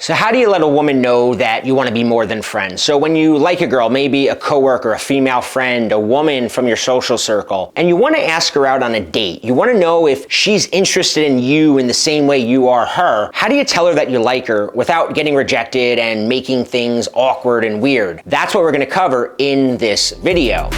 So how do you let a woman know that you want to be more than friends? So when you like a girl, maybe a coworker, a female friend, a woman from your social circle, and you want to ask her out on a date, you want to know if she's interested in you in the same way you are her, how do you tell her that you like her without getting rejected and making things awkward and weird? That's what we're going to cover in this video.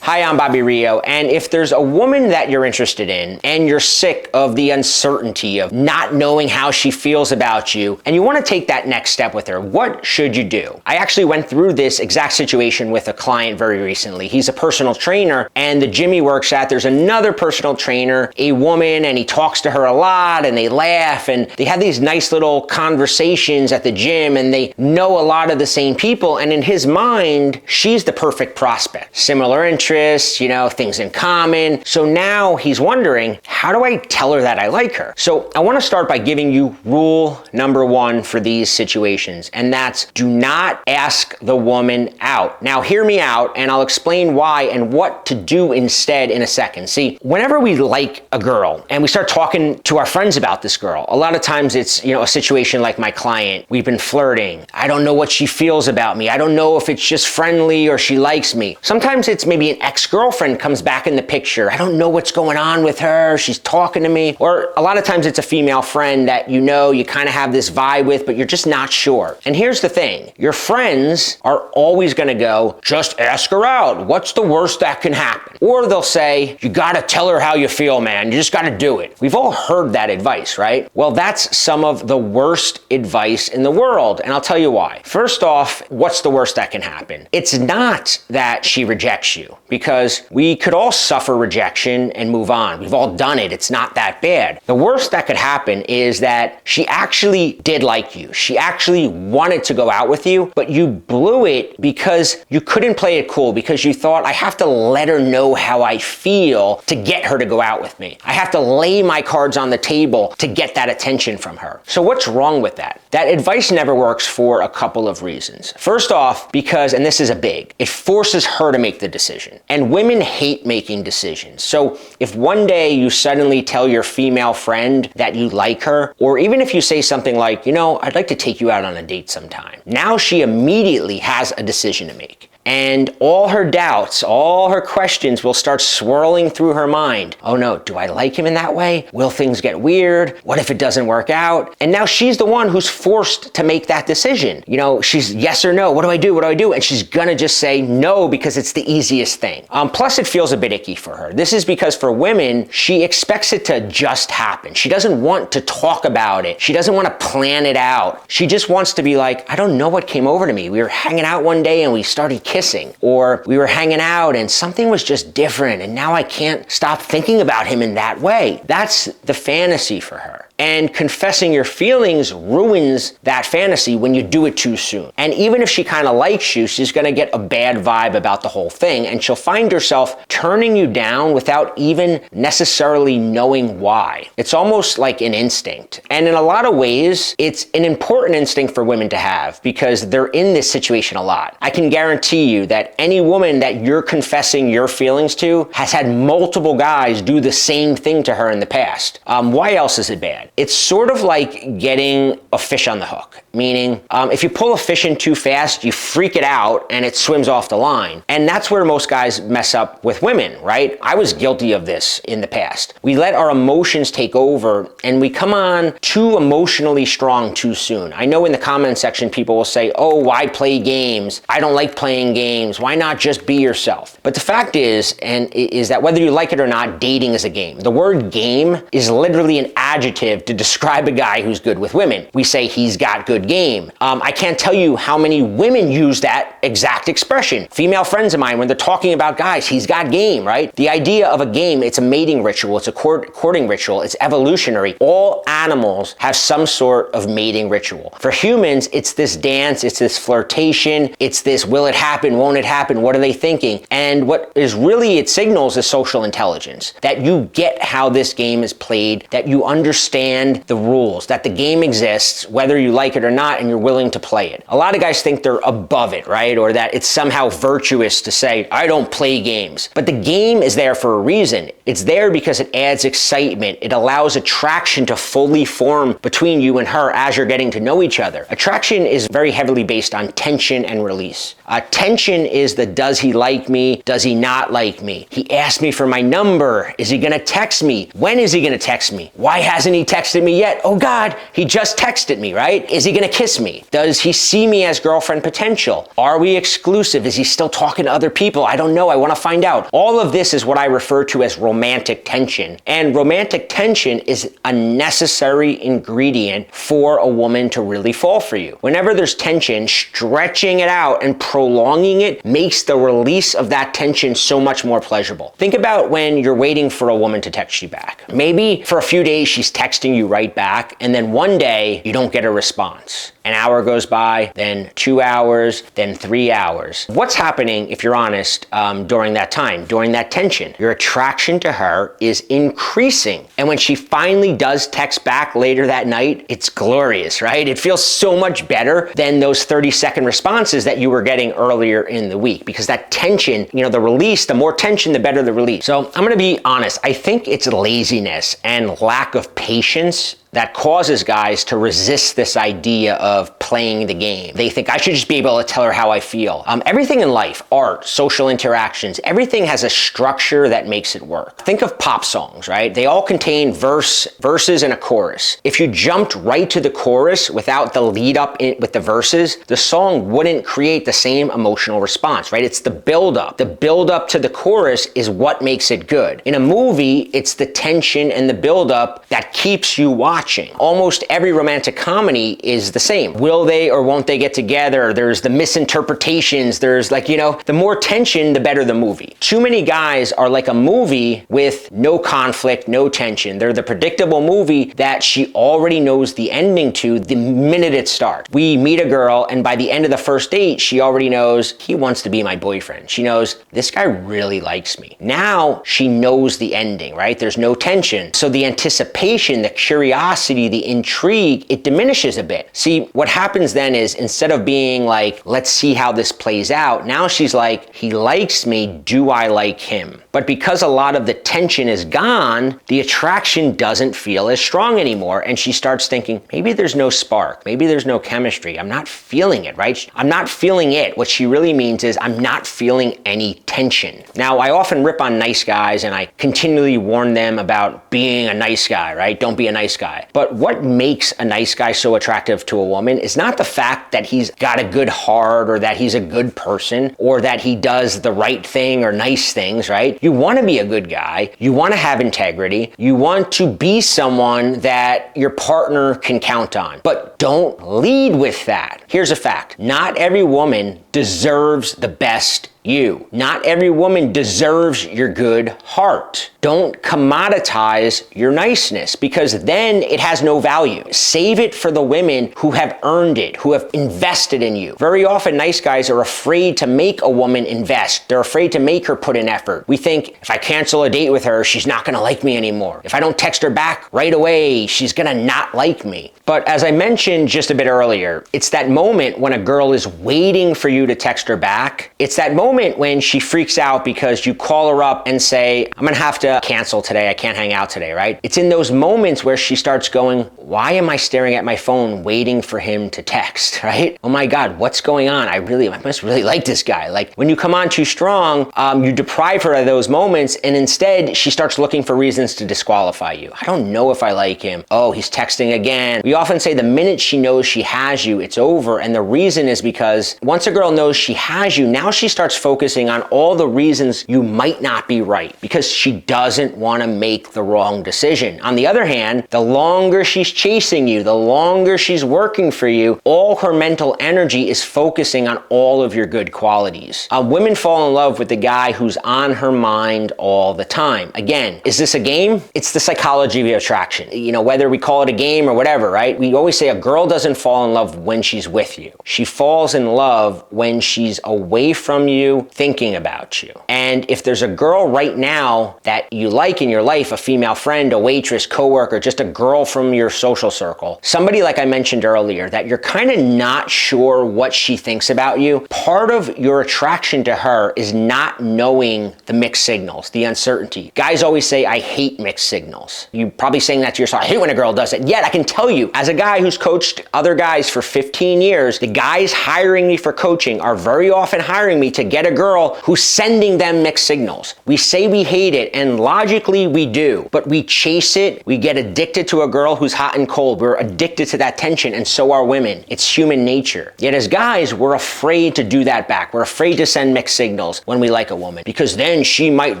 Hi, I'm Bobby Rio, and if there's a woman that you're interested in and you're sick of the uncertainty of not knowing how she feels about you and you want to take that next step with her, what should you do? I actually went through this exact situation with a client very recently. He's a personal trainer, and the gym he works at, there's another personal trainer, a woman, and he talks to her a lot and they laugh and they have these nice little conversations at the gym and they know a lot of the same people, and in his mind, she's the perfect prospect. Similar interests, things in common. So now he's wondering, how do I tell her that I like her? So I want to start by giving you rule number one for these situations, and that's do not ask the woman out. Now hear me out and I'll explain why and what to do instead in a second. See, whenever we like a girl and we start talking to our friends about this girl, a lot of times it's, a situation like my client. We've been flirting. I don't know what she feels about me. I don't know if it's just friendly or she likes me. Sometimes it's maybe an ex-girlfriend comes back in the picture. I don't know what's going on with her. She's talking to me. Or a lot of times it's a female friend that you kind of have this vibe with, but you're just not sure. And here's the thing. Your friends are always going to go, just ask her out. What's the worst that can happen? Or they'll say, you got to tell her how you feel, man. You just got to do it. We've all heard that advice, right? Well, that's some of the worst advice in the world. And I'll tell you why. First off, what's the worst that can happen? It's not that she rejects you, because we could all suffer rejection and move on. We've all done it. It's not that bad. The worst that could happen is that she actually did like you. She actually wanted to go out with you, but you blew it because you couldn't play it cool, because you thought, I have to let her know how I feel to get her to go out with me. I have to lay my cards on the table to get that attention from her. So what's wrong with that? That advice never works for a couple of reasons. First off, because, and this is a big, it forces her to make the decision. And women hate making decisions. So if one day you suddenly tell your female friend that you like her, or even if you say something like, I'd like to take you out on a date sometime, now she immediately has a decision to make. And all her doubts, all her questions will start swirling through her mind. Oh no, do I like him in that way? Will things get weird? What if it doesn't work out? And now she's the one who's forced to make that decision. She's yes or no. What do I do? What do I do? And she's gonna just say no because it's the easiest thing. Plus it feels a bit icky for her. This is because for women, she expects it to just happen. She doesn't want to talk about it. She doesn't want to plan it out. She just wants to be like, I don't know what came over to me. We were hanging out one day and we started kissing, or we were hanging out and something was just different and now I can't stop thinking about him in that way. That's the fantasy for her. And confessing your feelings ruins that fantasy when you do it too soon. And even if she kind of likes you, she's gonna get a bad vibe about the whole thing, and she'll find herself turning you down without even necessarily knowing why. It's almost like an instinct. And in a lot of ways, it's an important instinct for women to have because they're in this situation a lot. I can guarantee you that any woman that you're confessing your feelings to has had multiple guys do the same thing to her in the past. Why else is it bad? It's sort of like getting a fish on the hook, meaning if you pull a fish in too fast, you freak it out and it swims off the line. And that's where most guys mess up with women, right? I was guilty of this in the past. We let our emotions take over and we come on too emotionally strong too soon. I know in the comment section, people will say, oh, why play games? I don't like playing games. Why not just be yourself? But the fact is that whether you like it or not, dating is a game. The word game is literally an adjective to describe a guy who's good with women. We say he's got good game. I can't tell you how many women use that exact expression. Female friends of mine, when they're talking about guys, he's got game, right? The idea of a game, it's a mating ritual, it's a courting ritual, it's evolutionary. All animals have some sort of mating ritual. For humans, it's this dance, it's this flirtation, it's this will it happen, won't it happen, what are they thinking? And what is really it signals is social intelligence, that you get how this game is played, that you understand understand the rules, that the game exists, whether you like it or not, and you're willing to play it. A lot of guys think they're above it, right? Or that it's somehow virtuous to say, I don't play games. But the game is there for a reason. It's there because it adds excitement. It allows attraction to fully form between you and her as you're getting to know each other. Attraction is very heavily based on tension and release. Tension is the does he like me? Does he not like me? He asked me for my number. Is he gonna text me? When is he gonna text me? Why hasn't he texted me yet? Oh God, he just texted me, right? Is he gonna kiss me? Does he see me as girlfriend potential? Are we exclusive? Is he still talking to other people? I don't know, I wanna find out. All of this is what I refer to as romantic tension. And romantic tension is a necessary ingredient for a woman to really fall for you. Whenever there's tension, stretching it out and prolonging it makes the release of that tension so much more pleasurable. Think about when you're waiting for a woman to text you back. Maybe for a few days she's texting you right back, and then one day you don't get a response. An hour goes by, then 2 hours, then 3 hours. What's happening, if you're honest, during that time, during that tension? Your attraction to her is increasing. And when she finally does text back later that night, it's glorious, right? It feels so much better than those 30-second responses that you were getting earlier in the week, because that tension, the release, the more tension, the better the release. So I'm gonna be honest, I think it's laziness and lack of patience that causes guys to resist this idea of playing the game. They think I should just be able to tell her how I feel. Everything in life, art, social interactions, everything has a structure that makes it work. Think of pop songs, right? They all contain verses and a chorus. If you jumped right to the chorus without the lead up with the verses, the song wouldn't create the same emotional response, right? It's the build up. The build up to the chorus is what makes it good. In a movie, it's the tension and the build up that keeps you watching. Almost every romantic comedy is the same. Will they or won't they get together? There's the misinterpretations. There's the more tension, the better the movie. Too many guys are like a movie with no conflict, no tension. They're the predictable movie that she already knows the ending to the minute it starts. We meet a girl, and by the end of the first date, she already knows he wants to be my boyfriend. She knows this guy really likes me. Now she knows the ending, right? There's no tension. So the anticipation, the curiosity, the intrigue, it diminishes a bit. See, what happens then is instead of being like, let's see how this plays out, now she's like, he likes me, do I like him? But because a lot of the tension is gone, the attraction doesn't feel as strong anymore, and she starts thinking, maybe there's no spark, maybe there's no chemistry, I'm not feeling it, right? I'm not feeling it. What she really means is I'm not feeling any tension. Now, I often rip on nice guys, and I continually warn them about being a nice guy, right? Don't be a nice guy. But what makes a nice guy so attractive to a woman is not the fact that he's got a good heart or that he's a good person or that he does the right thing or nice things, right? You want to be a good guy. You want to have integrity. You want to be someone that your partner can count on. But don't lead with that. Here's a fact. Not every woman deserves the best you. Not every woman deserves your good heart. Don't commoditize your niceness, because then it has no value. Save it for the women who have earned it, who have invested in you. Very often, nice guys are afraid to make a woman invest. They're afraid to make her put in effort. We think if I cancel a date with her, she's not gonna like me anymore. If I don't text her back right away, she's gonna not like me. But as I mentioned just a bit earlier, it's that moment when a girl is waiting for you to text her back. It's that moment when she freaks out because you call her up and say, I'm gonna have to cancel today, I can't hang out today, right? It's in those moments where she starts going, why am I staring at my phone waiting for him to text, right? Oh my God, what's going on? I must really like this guy. Like when you come on too strong, you deprive her of those moments, and instead she starts looking for reasons to disqualify you. I don't know if I like him. Oh, he's texting again. We often say the minute she knows she has you, it's over. And the reason is because once a girl knows she has you, now she starts focusing on all the reasons you might not be right, because she doesn't want to make the wrong decision. On the other hand, the longer she's chasing you, the longer she's working for you, all her mental energy is focusing on all of your good qualities. Women fall in love with the guy who's on her mind all the time. Again, is this a game? It's the psychology of attraction. Whether we call it a game or whatever, right? We always say a girl doesn't fall in love when she's with you. She falls in love when when she's away from you, thinking about you. And if there's a girl right now that you like in your life, a female friend, a waitress, coworker, just a girl from your social circle, somebody like I mentioned earlier, that you're kind of not sure what she thinks about you, part of your attraction to her is not knowing the mixed signals, the uncertainty. Guys always say, I hate mixed signals. You're probably saying that to yourself, I hate when a girl does it. Yet I can tell you, as a guy who's coached other guys for 15 years, the guys hiring me for coaching are very often hiring me to get a girl who's sending them mixed signals. We say we hate it, and logically we do, but we chase it. We get addicted to a girl who's hot and cold. We're addicted to that tension, and so are women. It's human nature. Yet as guys, we're afraid to do that back. We're afraid to send mixed signals when we like a woman, because then she might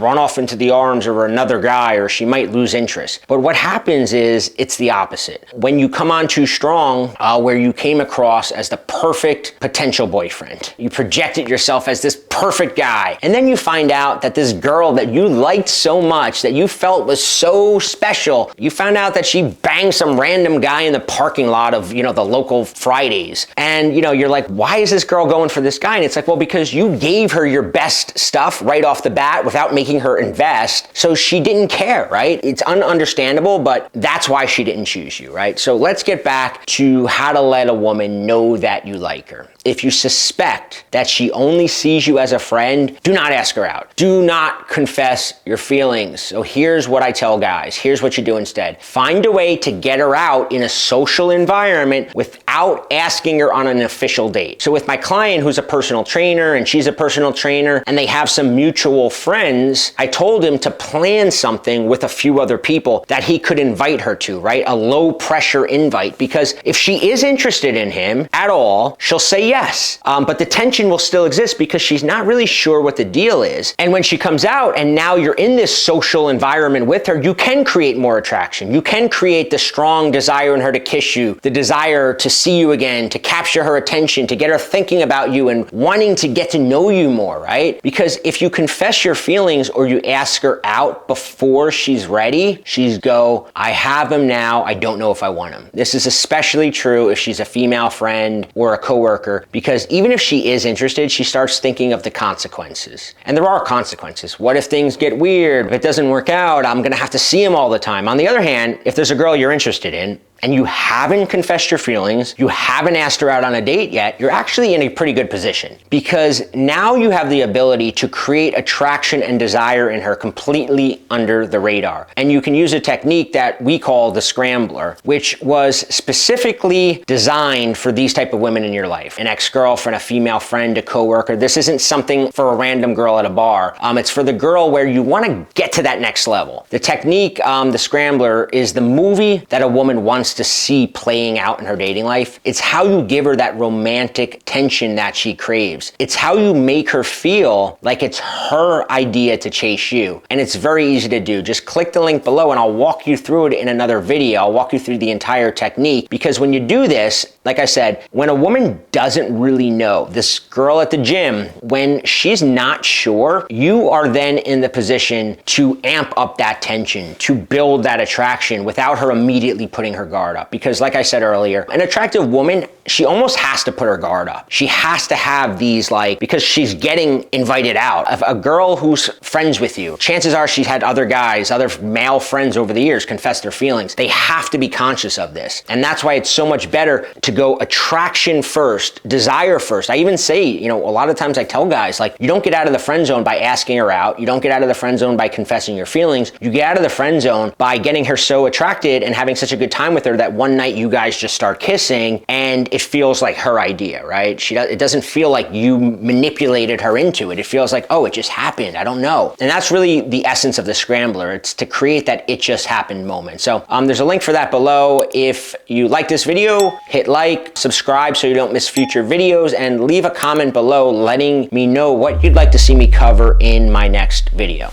run off into the arms of another guy, or she might lose interest. But what happens is it's the opposite. When you come on too strong, where you came across as the perfect potential boyfriend, you projected yourself as this perfect guy, and then you find out that this girl that you liked so much, that you felt was so special, you found out that she banged some random guy in the parking lot of, the local Fridays. And, you're like, why is this girl going for this guy? And it's like, well, because you gave her your best stuff right off the bat without making her invest. So she didn't care, right? It's ununderstandable, but that's why she didn't choose you, right? So let's get back to how to let a woman know that you like her. If you suspect that she only sees you as a friend, do not ask her out. Do not confess your feelings. So here's what I tell guys. Here's what you do instead. Find a way to get her out in a social environment without asking her on an official date. So with my client who's a personal trainer and she's a personal trainer and they have some mutual friends, I told him to plan something with a few other people that he could invite her to, right? A low pressure invite, because if she is interested in him at all, she'll say yes. But the tension will still exist because she's not really sure what the deal is. And when she comes out and now you're in this social environment with her, you can create more attraction. You can create the strong desire in her to kiss you, the desire to see you again, to capture her attention, to get her thinking about you and wanting to get to know you more, right? Because if you confess your feelings or you ask her out before she's ready, she's go, I have him now, I don't know if I want him. This is especially true if she's a female friend or a coworker, because even if she is interested, she starts thinking of the consequences. And there are consequences. What if things get weird? If it doesn't work out, I'm gonna have to see him all the time. On the other hand, if there's a girl you're interested in, and you haven't confessed your feelings, you haven't asked her out on a date yet, you're actually in a pretty good position, because now you have the ability to create attraction and desire in her completely under the radar. And you can use a technique that we call the scrambler, which was specifically designed for these type of women in your life. An ex-girlfriend, a female friend, a coworker. This isn't something for a random girl at a bar. It's for the girl where you want to get to that next level. The technique, the scrambler, is the movie that a woman wants to see playing out in her dating life. It's how you give her that romantic tension that she craves. It's how you make her feel like it's her idea to chase you. And it's very easy to do. Just click the link below and I'll walk you through it in another video. I'll walk you through the entire technique, because when you do this, like I said, when a woman doesn't really know, this girl at the gym, when she's not sure, you are then in the position to amp up that tension, to build that attraction without her immediately putting her guard up. Because like I said earlier, an attractive woman, she almost has to put her guard up. She has to have these, because she's getting invited out. If a girl who's friends with you, chances are she's had other guys, other male friends over the years confess their feelings. They have to be conscious of this. And that's why it's so much better to go attraction first, desire first. I even say, a lot of times I tell guys, you don't get out of the friend zone by asking her out. You don't get out of the friend zone by confessing your feelings. You get out of the friend zone by getting her so attracted and having such a good time with her that one night you guys just start kissing and it feels like her idea, right? It doesn't feel like you manipulated her into it. It feels like, oh, it just happened. I don't know. And that's really the essence of the scrambler. It's to create that it just happened moment. So there's a link for that below. If you like this video, hit like, subscribe so you don't miss future videos, and leave a comment below letting me know what you'd like to see me cover in my next video.